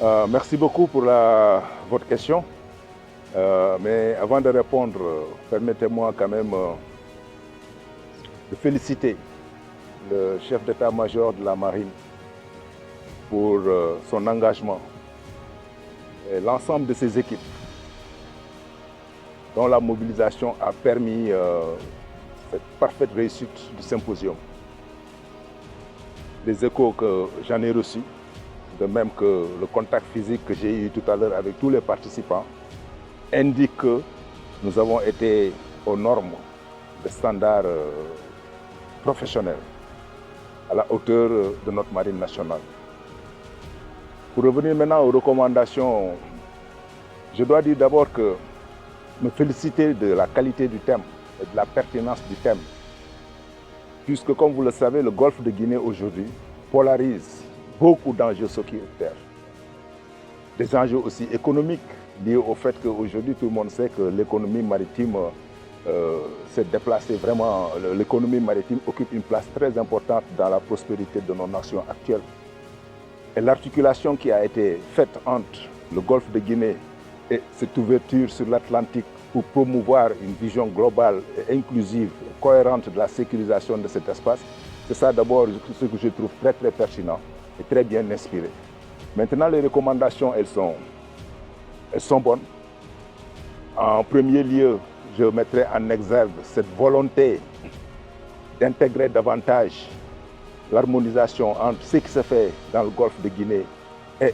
Merci beaucoup pour votre question. Mais avant de répondre, permettez-moi quand même de féliciter le chef d'état-major de la Marine pour son engagement et l'ensemble de ses équipes dont la mobilisation a permis cette parfaite réussite du symposium. Les échos que j'en ai reçus, de même que le contact physique que j'ai eu tout à l'heure avec tous les participants, indique que nous avons été aux normes des standards professionnels, à la hauteur de notre marine nationale. Pour revenir maintenant aux recommandations, je dois dire d'abord que me féliciter de la qualité du thème et de la pertinence du thème, puisque comme vous le savez, le golfe de Guinée aujourd'hui polarise beaucoup d'enjeux sécuritaires, des enjeux aussi économiques liés au fait qu'aujourd'hui tout le monde sait que l'économie maritime s'est déplacée vraiment, l'économie maritime occupe une place très importante dans la prospérité de nos nations actuelles. Et l'articulation qui a été faite entre le golfe de Guinée et cette ouverture sur l'Atlantique pour promouvoir une vision globale et inclusive, et cohérente de la sécurisation de cet espace, c'est ça d'abord ce que je trouve très très pertinent et très bien inspiré. Maintenant, les recommandations, elles sont bonnes. En premier lieu, je mettrai en exergue cette volonté d'intégrer davantage l'harmonisation entre ce qui se fait dans le golfe de Guinée et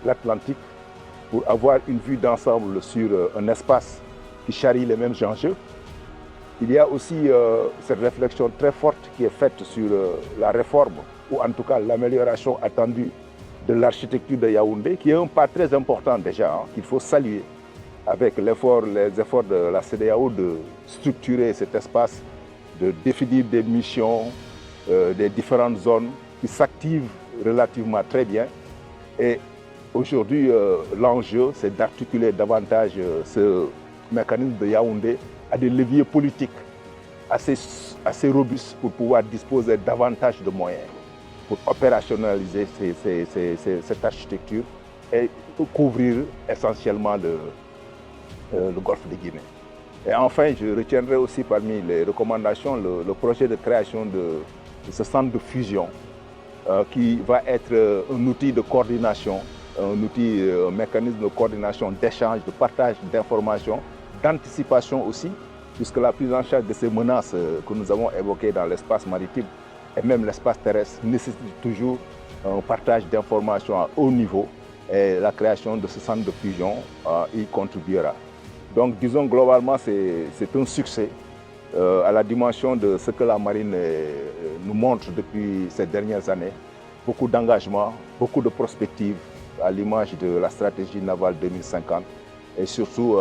l'Atlantique pour avoir une vue d'ensemble sur un espace qui charrie les mêmes enjeux. Il y a aussi cette réflexion très forte qui est faite sur la réforme, ou en tout cas l'amélioration attendue de l'architecture de Yaoundé, qui est un pas très important déjà, qu'il faut saluer, avec les efforts de la CEDEAO de structurer cet espace, de définir des missions, des différentes zones qui s'activent relativement très bien. Et aujourd'hui, l'enjeu, c'est d'articuler davantage ce mécanisme de Yaoundé à des leviers politiques assez robustes pour pouvoir disposer davantage de moyens pour opérationnaliser cette architecture et couvrir essentiellement le golfe de Guinée. Et enfin, je retiendrai aussi parmi les recommandations le projet de création de ce centre de fusion qui va être un outil de coordination, un mécanisme de coordination, d'échange, de partage d'informations, d'anticipation aussi, puisque la prise en charge de ces menaces que nous avons évoquées dans l'espace maritime et même l'espace terrestre nécessite toujours un partage d'informations à haut niveau et la création de ce centre de fusion y contribuera. Donc disons globalement c'est un succès à la dimension de ce que la marine nous montre depuis ces dernières années. Beaucoup d'engagement, beaucoup de prospectives à l'image de la stratégie navale 2050 et surtout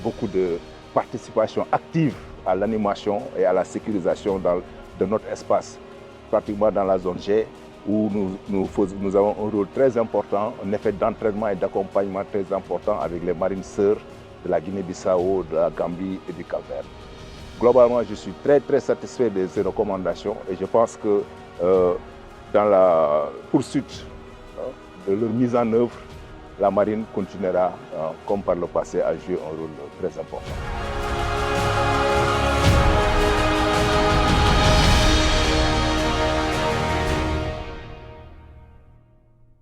beaucoup de participation active à l'animation et à la sécurisation de notre espace, pratiquement dans la zone G, où nous avons un rôle très important, un effet d'entraînement et d'accompagnement très important avec les marines sœurs de la Guinée-Bissau, de la Gambie et du Cap-Vert. Globalement, je suis très très satisfait de ces recommandations et je pense que dans la poursuite de leur mise en œuvre, la marine continuera, comme par le passé, à jouer un rôle très important.